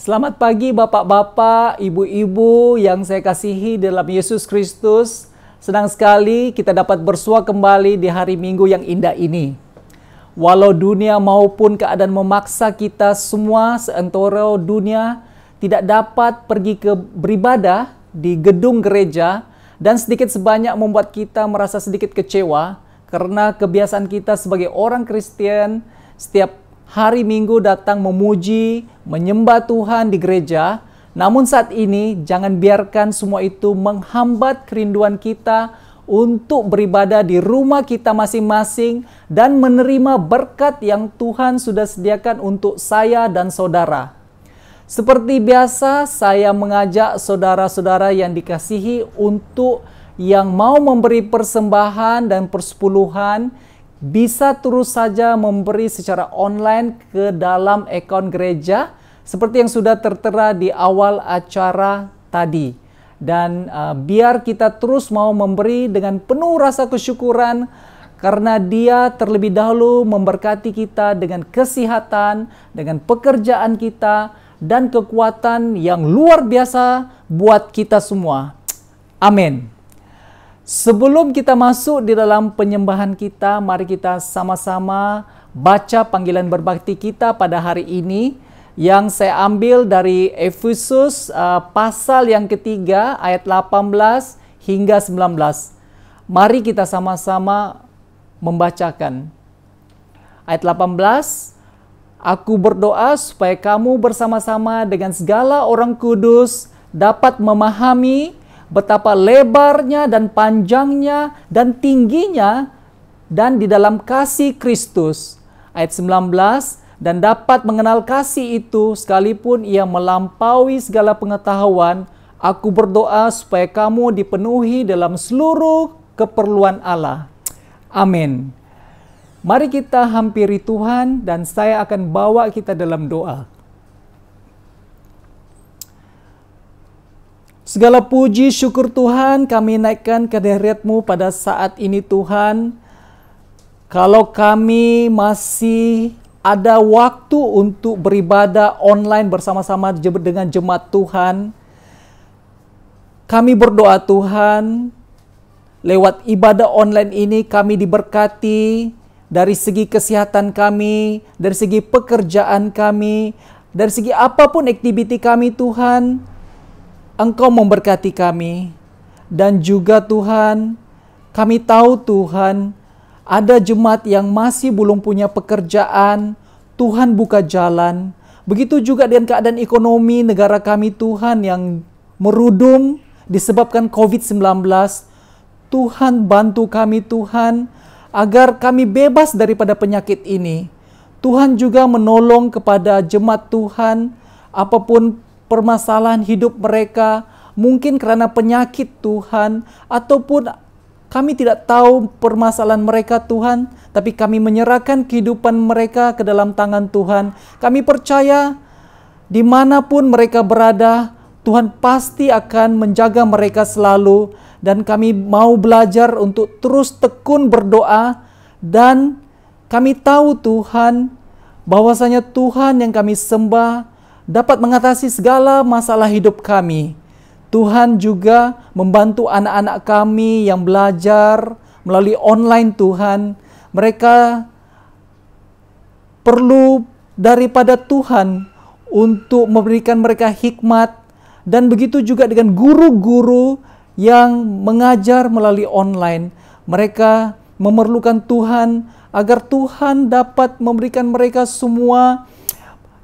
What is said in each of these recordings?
Selamat pagi Bapak-Bapak, Ibu-Ibu yang saya kasihi dalam Yesus Kristus. Senang sekali kita dapat bersua kembali di hari Minggu yang indah ini. Walau dunia maupun keadaan memaksa kita semua seantero dunia tidak dapat pergi ke beribadah di gedung gereja dan sedikit sebanyak membuat kita merasa sedikit kecewa karena kebiasaan kita sebagai orang Kristen setiap hari Minggu datang memuji, menyembah Tuhan di gereja. Namun saat ini jangan biarkan semua itu menghambat kerinduan kita untuk beribadah di rumah kita masing-masing dan menerima berkat yang Tuhan sudah sediakan untuk saya dan saudara. Seperti biasa, saya mengajak saudara-saudara yang dikasihi untuk yang mau memberi persembahan dan persepuluhan bisa terus saja memberi secara online ke dalam akun gereja seperti yang sudah tertera di awal acara tadi. Dan biar kita terus mau memberi dengan penuh rasa kesyukuran karena Dia terlebih dahulu memberkati kita dengan kesehatan, dengan pekerjaan kita, dan kekuatan yang luar biasa buat kita semua. Amin. Sebelum kita masuk di dalam penyembahan kita, mari kita sama-sama baca panggilan berbakti kita pada hari ini yang saya ambil dari Efesus pasal yang ketiga ayat 18 hingga 19. Mari kita sama-sama membacakan. Ayat 18, Aku berdoa supaya kamu bersama-sama dengan segala orang kudus dapat memahami betapa lebarnya dan panjangnya dan tingginya dan di dalam kasih Kristus. Ayat 19, dan dapat mengenal kasih itu sekalipun ia melampaui segala pengetahuan. Aku berdoa supaya kamu dipenuhi dalam seluruh keperluan Allah. Amin. Mari kita hampiri Tuhan dan saya akan bawa kita dalam doa. Segala puji syukur Tuhan kami naikkan ke hadirat-Mu pada saat ini Tuhan. Kalau kami masih ada waktu untuk beribadah online bersama-sama dengan jemaat Tuhan, kami berdoa Tuhan, lewat ibadah online ini kami diberkati dari segi kesehatan kami, dari segi pekerjaan kami, dari segi apapun aktiviti kami Tuhan. Engkau memberkati kami. Dan juga Tuhan, kami tahu Tuhan, ada jemaat yang masih belum punya pekerjaan. Tuhan buka jalan. Begitu juga dengan keadaan ekonomi negara kami Tuhan yang merudum disebabkan COVID-19. Tuhan bantu kami Tuhan, agar kami bebas daripada penyakit ini. Tuhan juga menolong kepada jemaat Tuhan, apapun permasalahan hidup mereka, mungkin karena penyakit Tuhan, ataupun kami tidak tahu permasalahan mereka Tuhan, tapi kami menyerahkan kehidupan mereka ke dalam tangan Tuhan. Kami percaya dimanapun mereka berada, Tuhan pasti akan menjaga mereka selalu, dan kami mau belajar untuk terus tekun berdoa, dan kami tahu Tuhan, bahwasanya Tuhan yang kami sembah dapat mengatasi segala masalah hidup kami. Tuhan juga membantu anak-anak kami yang belajar melalui online Tuhan. Mereka perlu daripada Tuhan untuk memberikan mereka hikmat. Dan begitu juga dengan guru-guru yang mengajar melalui online. Mereka memerlukan Tuhan agar Tuhan dapat memberikan mereka semua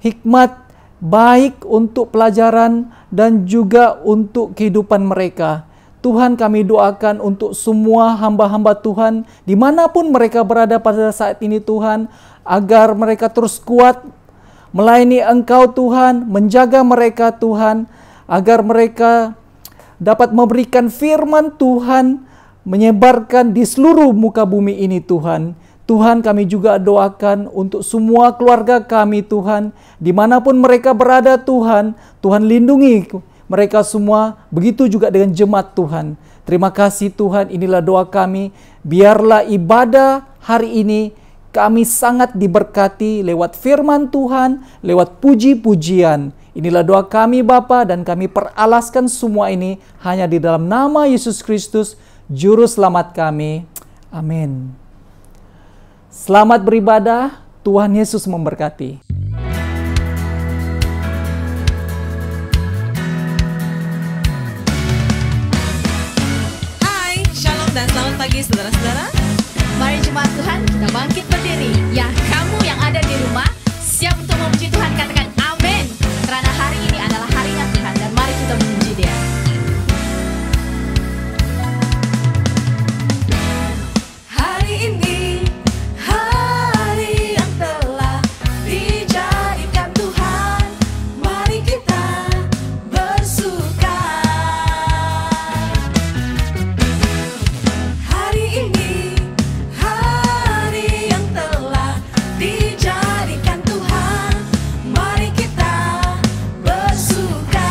hikmat baik untuk pelajaran dan juga untuk kehidupan mereka. Tuhan, kami doakan untuk semua hamba-hamba Tuhan dimanapun mereka berada pada saat ini Tuhan, agar mereka terus kuat melayani Engkau Tuhan, menjaga mereka Tuhan, agar mereka dapat memberikan firman Tuhan, menyebarkan di seluruh muka bumi ini Tuhan. Tuhan, kami juga doakan untuk semua keluarga kami Tuhan, dimanapun mereka berada Tuhan, Tuhan lindungi mereka semua, begitu juga dengan jemaat Tuhan. Terima kasih Tuhan, inilah doa kami, biarlah ibadah hari ini kami sangat diberkati lewat firman Tuhan, lewat puji-pujian. Inilah doa kami Bapa, dan kami peralaskan semua ini hanya di dalam nama Yesus Kristus, Juru Selamat kami. Amin. Selamat beribadah, Tuhan Yesus memberkati. Hai, Shalom dan selamat pagi saudara-saudara. Mari jemaat Tuhan, kita bangkit berdiri. Ya, kamu yang ada di rumah, siap untuk memuji Tuhan, katakan amin. Karena hari ini adalah harinya Tuhan, dan mari kita memuji Dia. Hari ini, hari yang telah dijadikan Tuhan, mari kita bersuka. Hari ini, hari yang telah dijadikan Tuhan, mari kita bersuka.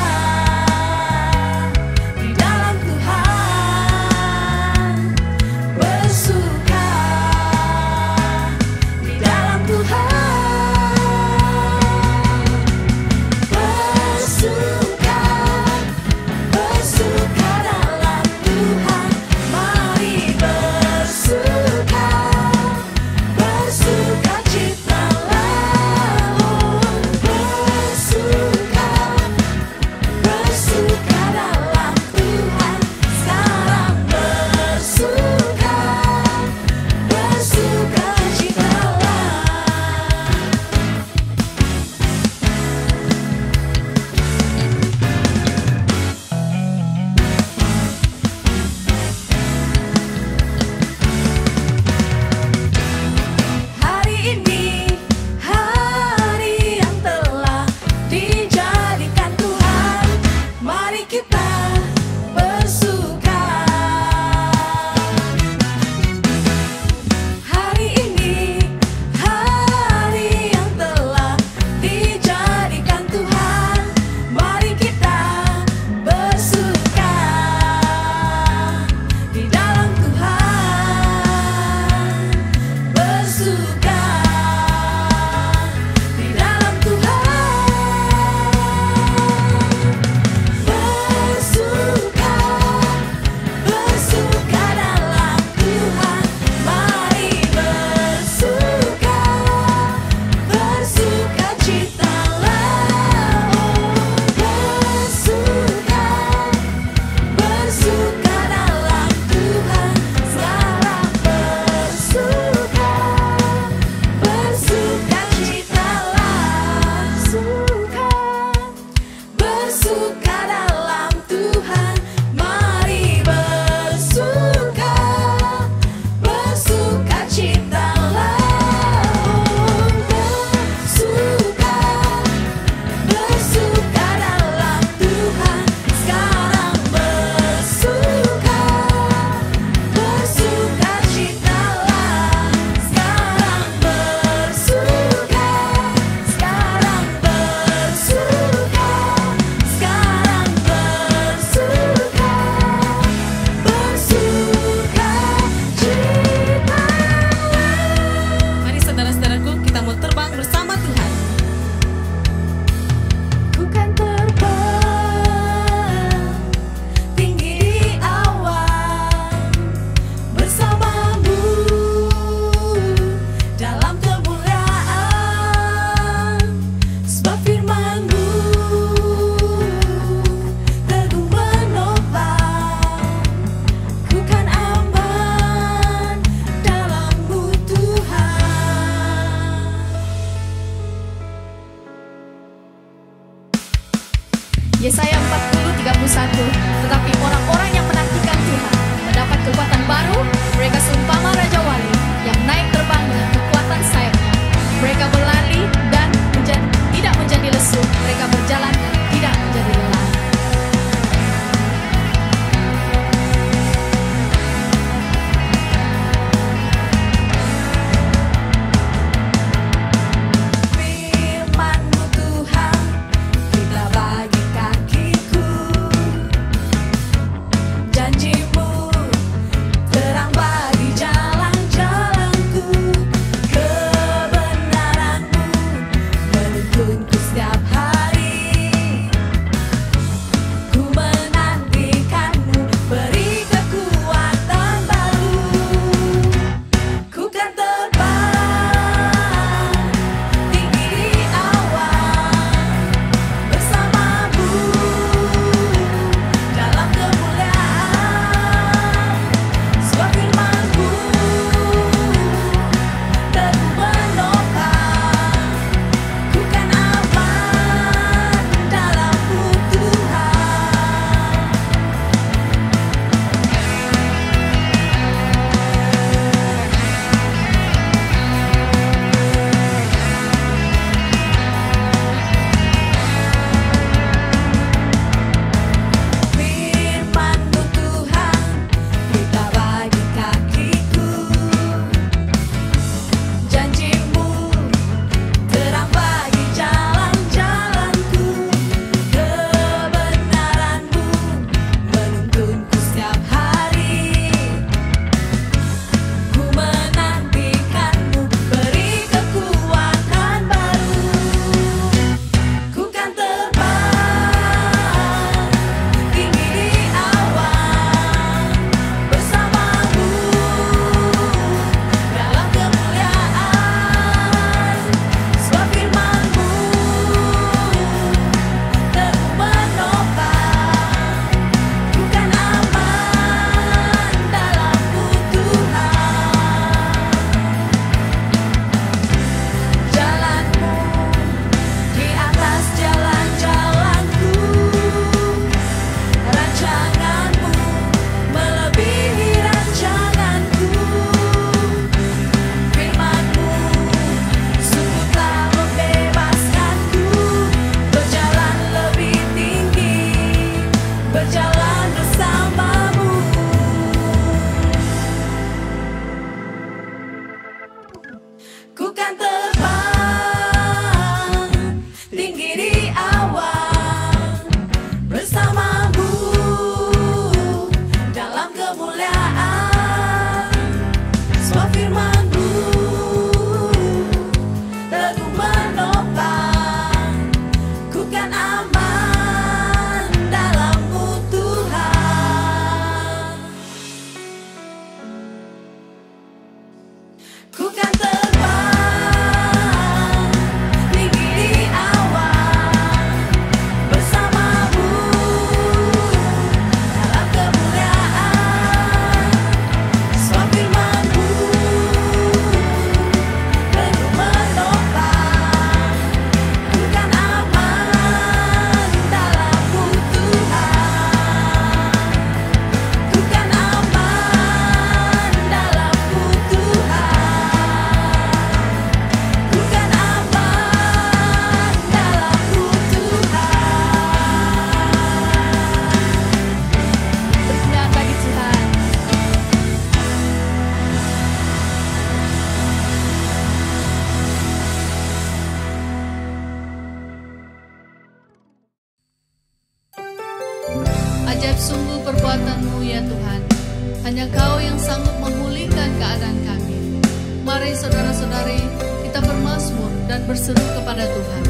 Mari saudara-saudari kita bermazmur dan berseru kepada Tuhan.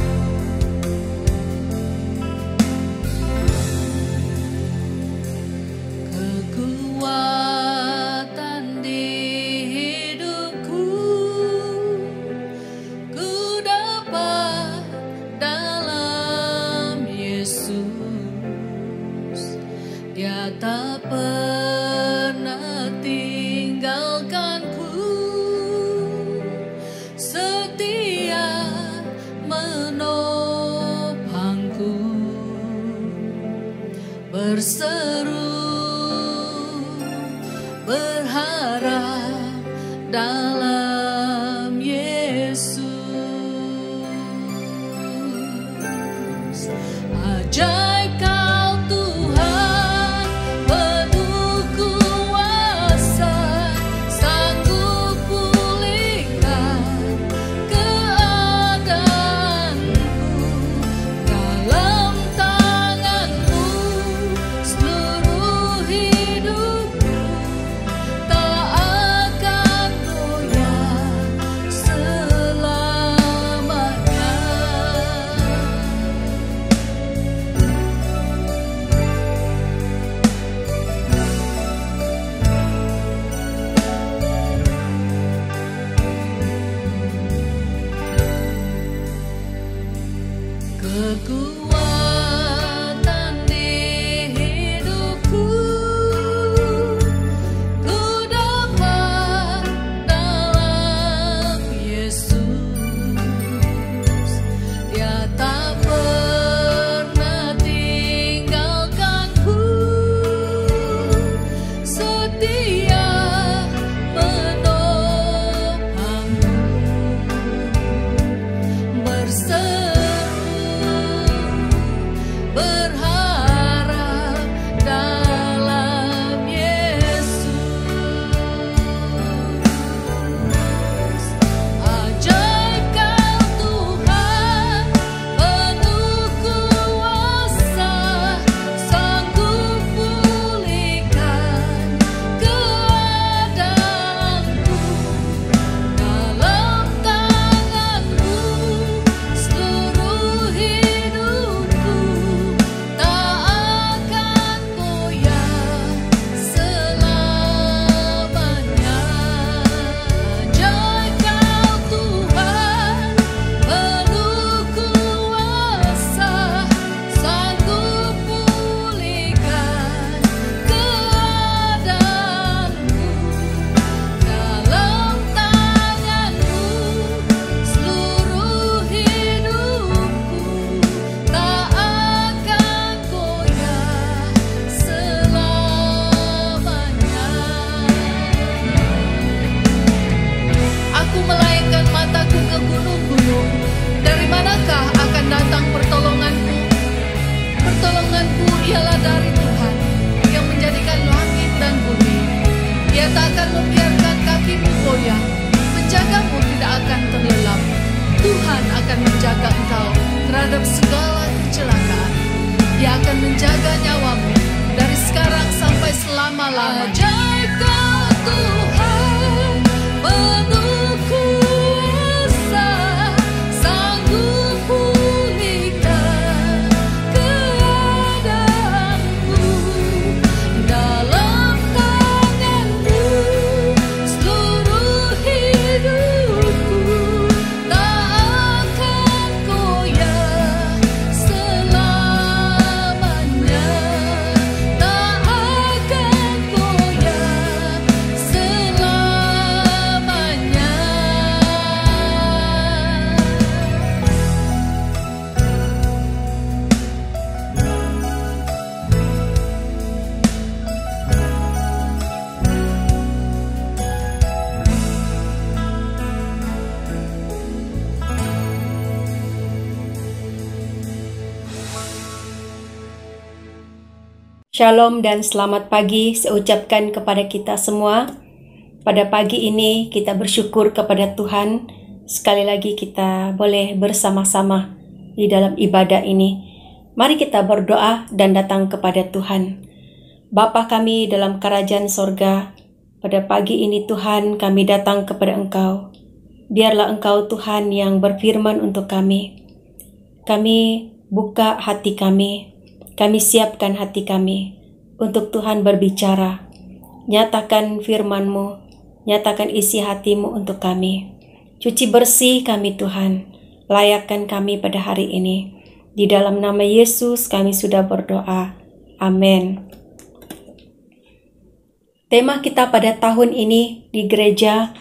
Kekuatan di hidupku ku dapat dalam Yesus. Dia tak pernah tinggalkanku, setia menopangku, berseru berharap dalam Yesus. Ajaib Kau Tuhan, penuh kuasa, sanggup pulihkan keadaanku. Dalam tangan-Mu seluruh hidupku tak akan goyah selamanya. Kekuatan di hidupku ku dapat dalam Yesus. Dia tak pernah tinggalkanku, setia menopangku, berseru berharap dalam Yesus. Ajaib Kau Tuhan, penuh kuasa, sanggup pulihkan keadaanku. Dalam tangan-Mu seluruh hidupku tak akan goyah selamanya. Ajaib Kau Tuhan, penuh kuasa, sanggup pulihkan keadaanku. Dalam tangan-Mu seluruh hidupku tak akan goyah selamanya. Aku melayangkan mataku ke gunung-gunung. Dari manakah akan datang pertolonganku? Pertolonganku ialah dari Tuhan yang menjadikan langit dan bumi. Dia tak akan membiarkan kakimu goyah, penjagamu tidak akan terlelap. Tuhan akan menjaga engkau terhadap segala kecelakaan. Dia akan menjaga nyawamu dari sekarang sampai selama-lamanya. Ajaib Kau Tuhan, penuh kuasa, sanggup pulihkan keadaanku. Dalam tangan-Mu seluruh hidupku tak akan goyah selamanya. Tak akan goyah selamanya. Shalom dan selamat pagi saya ucapkan kepada kita semua. Pada pagi ini kita bersyukur kepada Tuhan. Sekali lagi kita boleh bersama-sama di dalam ibadah ini. Mari kita berdoa dan datang kepada Tuhan. Bapa kami dalam kerajaan sorga, pada pagi ini Tuhan kami datang kepada Engkau. biarlah Engkau Tuhan yang berfirman untuk kami. Kami buka hati kami siapkan hati kami untuk Tuhan berbicara. Nyatakan firman-Mu, nyatakan isi hati-Mu untuk kami. Cuci bersih kami Tuhan, layakkan kami pada hari ini. Di dalam nama Yesus kami sudah berdoa. Amin. Tema kita pada tahun ini di gereja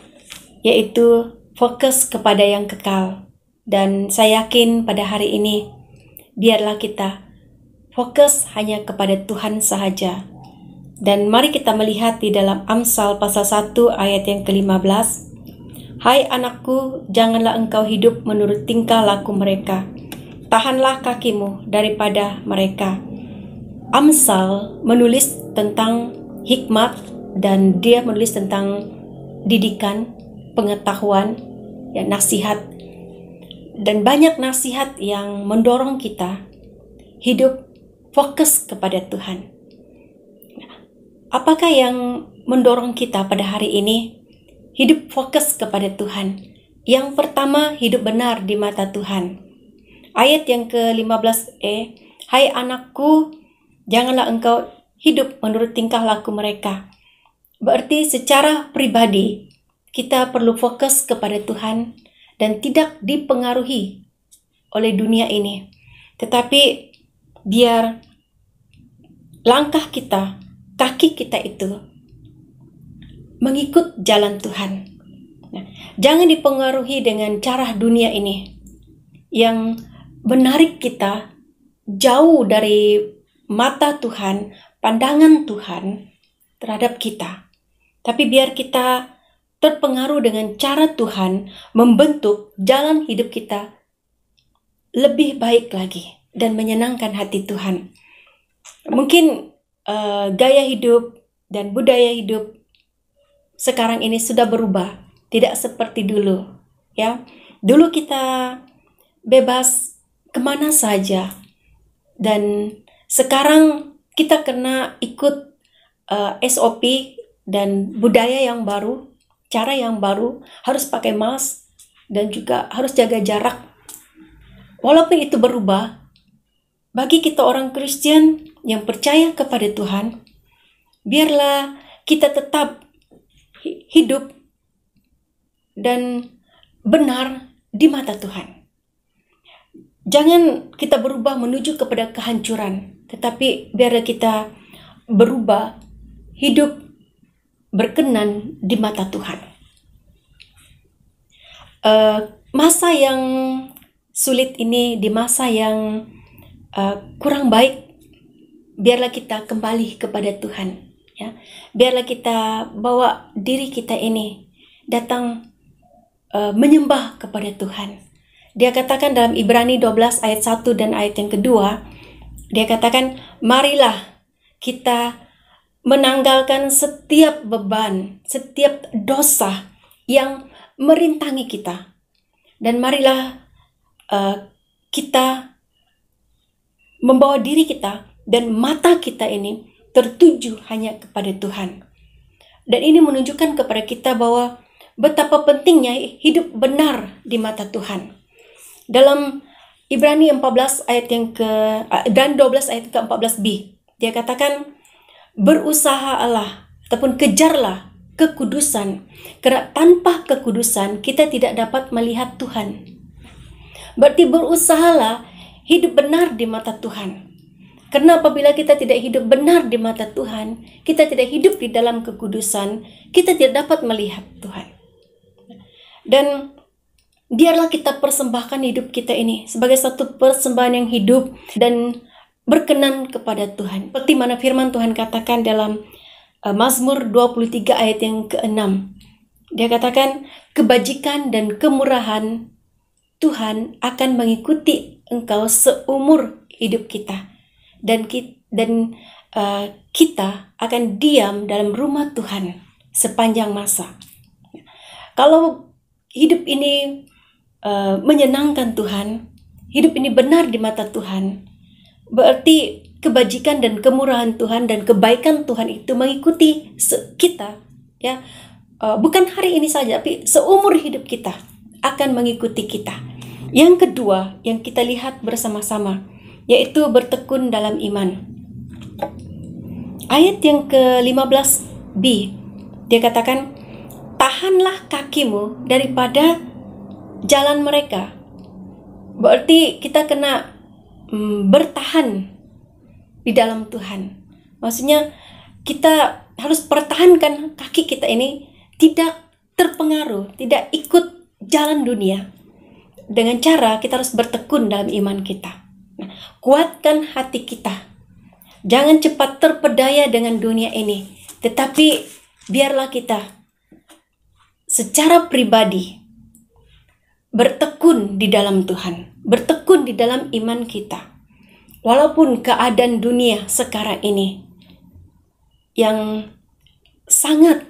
yaitu fokus kepada yang kekal. Dan saya yakin pada hari ini biarlah kita fokus hanya kepada Tuhan sahaja. Dan mari kita melihat di dalam Amsal pasal 1 ayat yang ke-15. Hai anakku, janganlah engkau hidup menurut tingkah laku mereka. Tahanlah kakimu daripada mereka. Amsal menulis tentang hikmat dan dia menulis tentang didikan, pengetahuan, ya, nasihat. Dan banyak nasihat yang mendorong kita hidup fokus kepada Tuhan. Apakah yang mendorong kita pada hari ini hidup fokus kepada Tuhan? Yang pertama, hidup benar di mata Tuhan. Ayat yang ke-15e, hai anakku, janganlah engkau hidup menurut tingkah laku mereka. Berarti secara pribadi kita perlu fokus kepada Tuhan dan tidak dipengaruhi oleh dunia ini. Tetapi biar langkah kita, kaki kita itu mengikut jalan Tuhan. Nah, jangan dipengaruhi dengan cara dunia ini yang menarik kita jauh dari mata Tuhan, pandangan Tuhan terhadap kita. Tapi biar kita terpengaruh dengan cara Tuhan membentuk jalan hidup kita lebih baik lagi dan menyenangkan hati Tuhan. Mungkin gaya hidup dan budaya hidup sekarang ini sudah berubah, tidak seperti dulu. Ya, dulu kita bebas kemana saja, dan sekarang kita kena ikut SOP dan budaya yang baru, cara yang baru, harus pakai mask dan juga harus jaga jarak. Walaupun itu berubah, bagi kita orang Kristen yang percaya kepada Tuhan, biarlah kita tetap hidup dan benar di mata Tuhan. Jangan kita berubah menuju kepada kehancuran, tetapi biarlah kita berubah hidup berkenan di mata Tuhan. Masa yang sulit ini, di masa yang kurang baik, biarlah kita kembali kepada Tuhan. Ya, biarlah kita bawa diri kita ini datang menyembah kepada Tuhan. Dia katakan dalam Ibrani 12 ayat 1 dan ayat yang kedua, dia katakan, marilah kita menanggalkan setiap beban, setiap dosa yang merintangi kita. Dan marilah kita membawa diri kita dan mata kita ini tertuju hanya kepada Tuhan. Dan ini menunjukkan kepada kita bahwa betapa pentingnya hidup benar di mata Tuhan. Dalam Ibrani 12 ayat ke 14b, dia katakan, berusahalah ataupun kejarlah kekudusan, karena tanpa kekudusan kita tidak dapat melihat Tuhan. Berarti berusahalah hidup benar di mata Tuhan. Karena apabila kita tidak hidup benar di mata Tuhan, kita tidak hidup di dalam kekudusan, kita tidak dapat melihat Tuhan. Dan biarlah kita persembahkan hidup kita ini sebagai satu persembahan yang hidup dan berkenan kepada Tuhan. Seperti mana firman Tuhan katakan dalam Mazmur 23 ayat yang ke-6. Dia katakan, kebajikan dan kemurahan Tuhan akan mengikuti engkau seumur hidup kita. Dan kita akan diam dalam rumah Tuhan sepanjang masa. Kalau hidup ini menyenangkan Tuhan, hidup ini benar di mata Tuhan, berarti kebajikan dan kemurahan Tuhan dan kebaikan Tuhan itu mengikuti kita, ya, bukan hari ini saja, tapi seumur hidup kita. akan mengikuti kita. Yang kedua yang kita lihat bersama-sama, yaitu bertekun dalam iman. Ayat yang ke-15b, dia katakan, tahanlah kakimu daripada jalan mereka. Berarti kita kena bertahan di dalam Tuhan. Maksudnya kita harus pertahankan kaki kita ini tidak terpengaruh, tidak ikut jalan dunia. Dengan cara kita harus bertekun dalam iman kita. Nah, kuatkan hati kita. Jangan cepat terpedaya dengan dunia ini, tetapi biarlah kita secara pribadi bertekun di dalam Tuhan, bertekun di dalam iman kita. Walaupun keadaan dunia sekarang ini yang sangat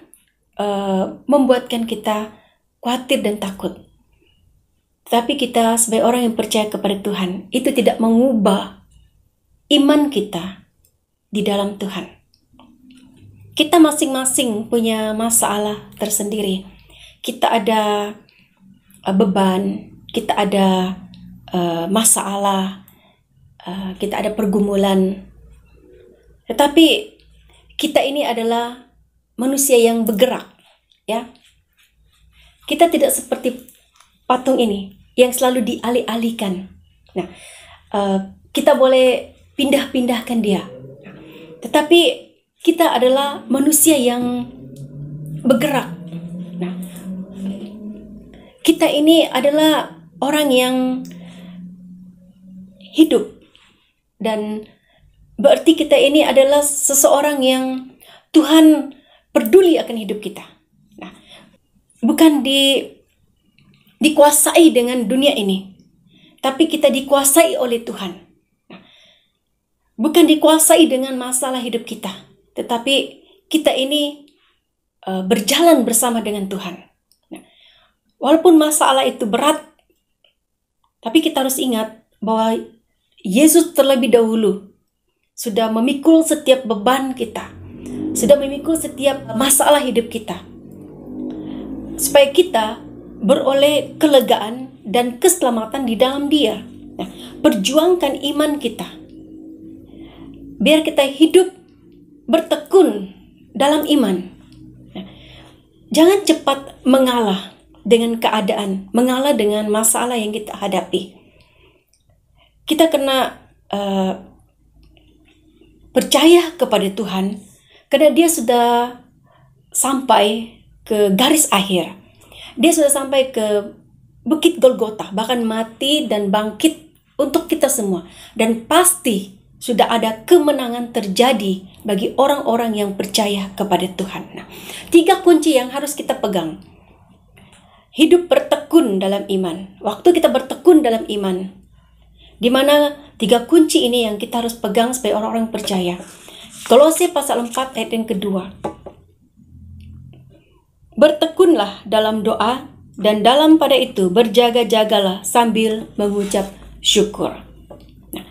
membuatkan kita khawatir dan takut, tapi kita sebagai orang yang percaya kepada Tuhan, itu tidak mengubah iman kita di dalam Tuhan. Kita masing-masing punya masalah tersendiri. Kita ada beban, kita ada masalah, kita ada pergumulan. Tetapi kita ini adalah manusia yang bergerak, ya. Kita tidak seperti patung ini yang selalu dialih-alihkan. Nah, kita boleh pindah-pindahkan dia. Tetapi kita adalah manusia yang bergerak. Nah, kita ini adalah orang yang hidup. Dan berarti kita ini adalah seseorang yang Tuhan peduli akan hidup kita. Nah, bukan dikuasai dengan dunia ini, tapi kita dikuasai oleh Tuhan. Bukan dikuasai dengan masalah hidup kita, tetapi kita ini berjalan bersama dengan Tuhan. Nah, walaupun masalah itu berat, tapi kita harus ingat bahwa Yesus terlebih dahulu sudah memikul setiap beban kita, sudah memikul setiap masalah hidup kita, supaya kita beroleh kelegaan dan keselamatan di dalam Dia. Nah, perjuangkan iman kita. Biar kita hidup bertekun dalam iman. Nah, jangan cepat mengalah dengan keadaan, mengalah dengan masalah yang kita hadapi. Kita kena percaya kepada Tuhan, karena Dia sudah sampai ke garis akhir. Dia sudah sampai ke Bukit Golgota, bahkan mati dan bangkit untuk kita semua. Dan pasti sudah ada kemenangan terjadi bagi orang-orang yang percaya kepada Tuhan. Nah, 3 kunci yang harus kita pegang. Hidup bertekun dalam iman. Waktu kita bertekun dalam iman, di mana 3 kunci ini yang kita harus pegang sebagai orang-orang percaya. Kolose pasal 4 ayat yang kedua. Bertekunlah dalam doa, dan dalam pada itu berjaga-jagalah sambil mengucap syukur. Nah,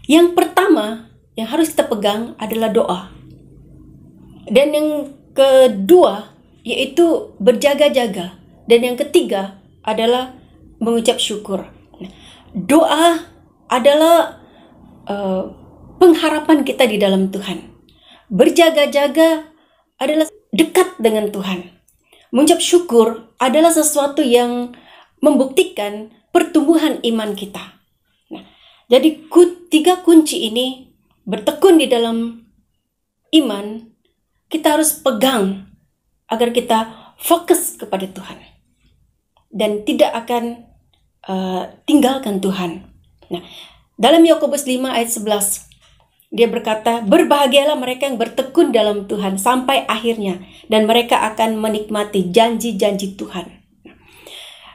yang pertama yang harus kita pegang adalah doa. Dan yang kedua yaitu berjaga-jaga. Dan yang ketiga adalah mengucap syukur. Nah, doa adalah pengharapan kita di dalam Tuhan. Berjaga-jaga adalah dekat dengan Tuhan. Mengucap syukur adalah sesuatu yang membuktikan pertumbuhan iman kita. Nah, jadi 3 kunci ini, bertekun di dalam iman, kita harus pegang agar kita fokus kepada Tuhan dan tidak akan tinggalkan Tuhan. Nah, dalam Yakobus 5 ayat 11, dia berkata, berbahagialah mereka yang bertekun dalam Tuhan sampai akhirnya, dan mereka akan menikmati janji-janji Tuhan.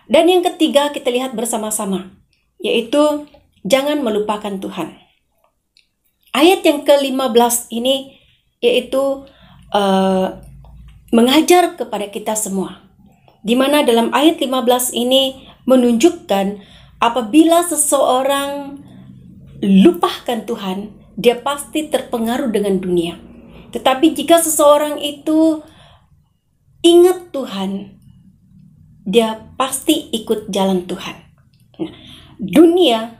Dan yang ketiga kita lihat bersama-sama, yaitu jangan melupakan Tuhan. Ayat yang ke-15 ini yaitu mengajar kepada kita semua. Di mana dalam ayat 15 ini menunjukkan apabila seseorang lupakan Tuhan, dia pasti terpengaruh dengan dunia. Tetapi jika seseorang itu ingat Tuhan, dia pasti ikut jalan Tuhan. Nah, dunia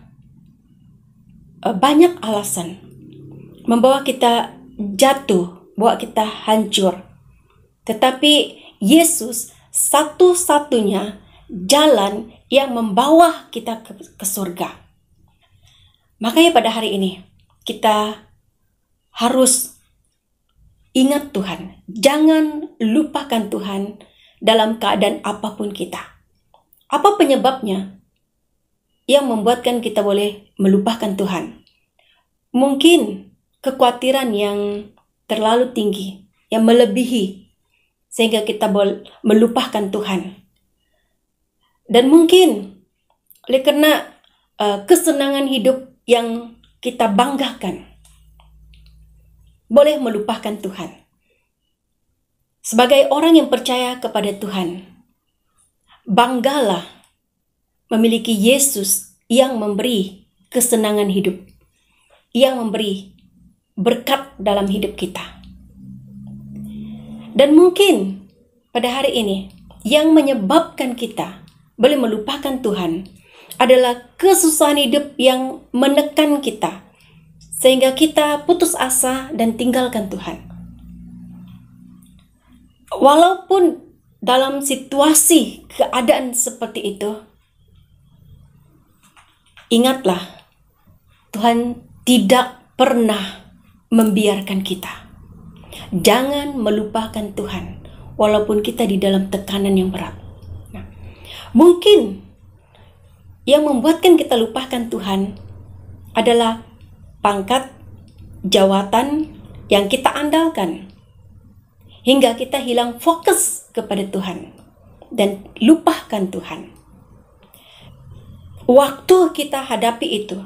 banyak alasan membawa kita jatuh, bawa kita hancur. Tetapi Yesus satu-satunya jalan yang membawa kita ke surga. Makanya pada hari ini kita harus ingat Tuhan. Jangan lupakan Tuhan dalam keadaan apapun kita. Apa penyebabnya yang membuatkan kita boleh melupakan Tuhan? Mungkin kekhawatiran yang terlalu tinggi, yang melebihi, sehingga kita melupakan Tuhan. Dan mungkin oleh karena kesenangan hidup yang kita banggakan, boleh melupakan Tuhan. Sebagai orang yang percaya kepada Tuhan, banggalah memiliki Yesus yang memberi kesenangan hidup, yang memberi berkat dalam hidup kita. Dan mungkin pada hari ini yang menyebabkan kita boleh melupakan Tuhan adalah kesusahan hidup yang menekan kita, sehingga kita putus asa dan tinggalkan Tuhan. Walaupun dalam situasi keadaan seperti itu, ingatlah, Tuhan tidak pernah membiarkan kita. Jangan melupakan Tuhan, walaupun kita di dalam tekanan yang berat. Nah, mungkin yang membuatkan kita lupakan Tuhan adalah pangkat, jawatan yang kita andalkan, hingga kita hilang fokus kepada Tuhan dan lupakan Tuhan. Waktu kita hadapi itu,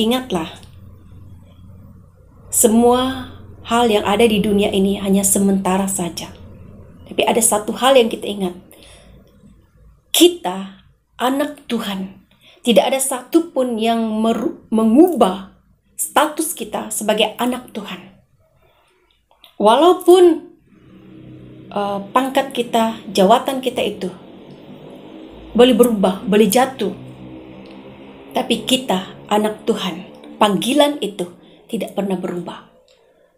ingatlah, semua hal yang ada di dunia ini hanya sementara saja. Tapi ada satu hal yang kita ingat. Kita anak Tuhan. Tidak ada satupun yang mengubah status kita sebagai anak Tuhan. Walaupun pangkat kita, jawatan kita itu boleh berubah, boleh jatuh. Tapi kita anak Tuhan. Panggilan itu tidak pernah berubah.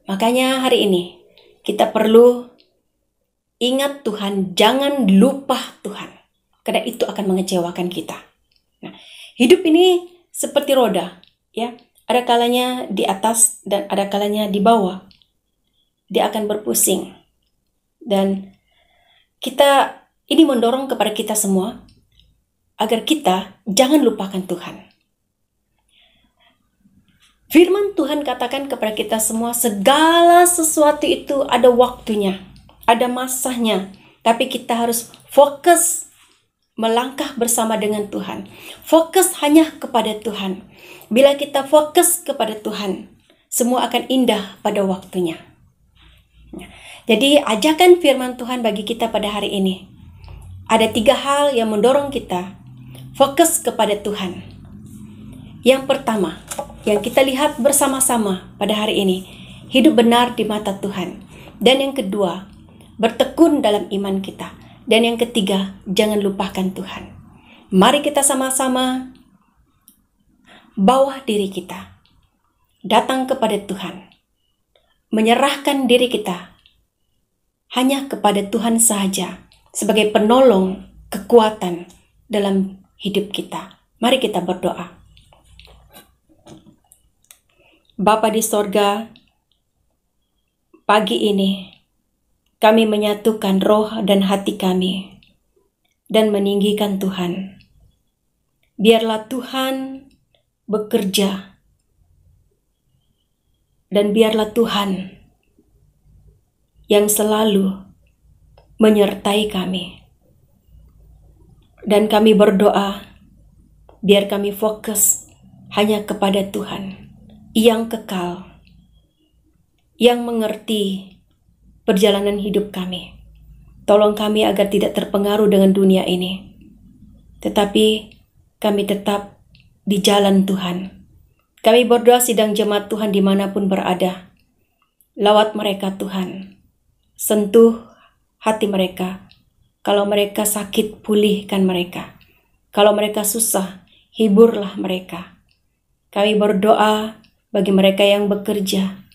Makanya hari ini kita perlu ingat Tuhan, jangan lupa Tuhan. Karena itu akan mengecewakan kita. Nah, hidup ini seperti roda, ya. Ada kalanya di atas dan ada kalanya di bawah. Dia akan berpusing. Dan ini mendorong kepada kita semua agar kita jangan lupakan Tuhan. Firman Tuhan katakan kepada kita semua, segala sesuatu itu ada waktunya, ada masanya. Tapi kita harus fokus melangkah bersama dengan Tuhan. Fokus hanya kepada Tuhan. Bila kita fokus kepada Tuhan, semua akan indah pada waktunya. Jadi ajakan firman Tuhan bagi kita pada hari ini, ada 3 hal yang mendorong kita fokus kepada Tuhan. Yang pertama, yang kita lihat bersama-sama pada hari ini, hidup benar di mata Tuhan. Dan yang kedua, bertekun dalam iman kita. Dan yang ketiga, jangan lupakan Tuhan. Mari kita sama-sama bawa diri kita, datang kepada Tuhan, menyerahkan diri kita hanya kepada Tuhan saja sebagai penolong, kekuatan dalam hidup kita. Mari kita berdoa. Bapa di sorga, pagi ini kami menyatukan roh dan hati kami dan meninggikan Tuhan. Biarlah Tuhan bekerja dan biarlah Tuhan yang selalu menyertai kami. Dan kami berdoa, biar kami fokus hanya kepada Tuhan yang kekal, yang mengerti perjalanan hidup kami. Tolong kami agar tidak terpengaruh dengan dunia ini, tetapi kami tetap di jalan Tuhan. Kami berdoa sidang jemaat Tuhan dimanapun berada. Lawat mereka Tuhan, sentuh hati mereka, Kalau mereka sakit, pulihkan mereka. Kalau mereka susah, hiburlah mereka. Kami berdoa bagi mereka yang bekerja.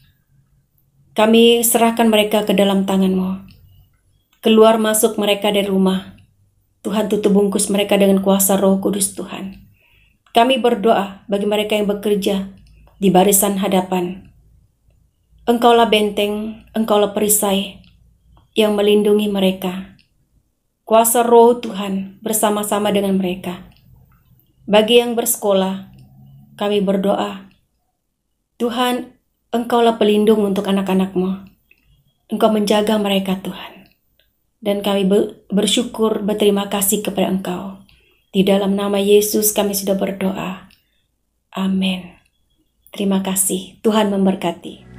Kami serahkan mereka ke dalam tangan-Mu. Keluar masuk mereka dari rumah. Tuhan, tutup bungkus mereka dengan kuasa Roh Kudus Tuhan. Kami berdoa bagi mereka yang bekerja di barisan hadapan. Engkaulah benteng, Engkaulah perisai yang melindungi mereka. Kuasa Roh Tuhan bersama-sama dengan mereka. Bagi yang bersekolah, kami berdoa, Tuhan, Engkaulah pelindung untuk anak-anak-Mu. Engkau menjaga mereka, Tuhan. Dan kami bersyukur, berterima kasih kepada Engkau. Di dalam nama Yesus kami sudah berdoa. Amin. Terima kasih. Tuhan memberkati.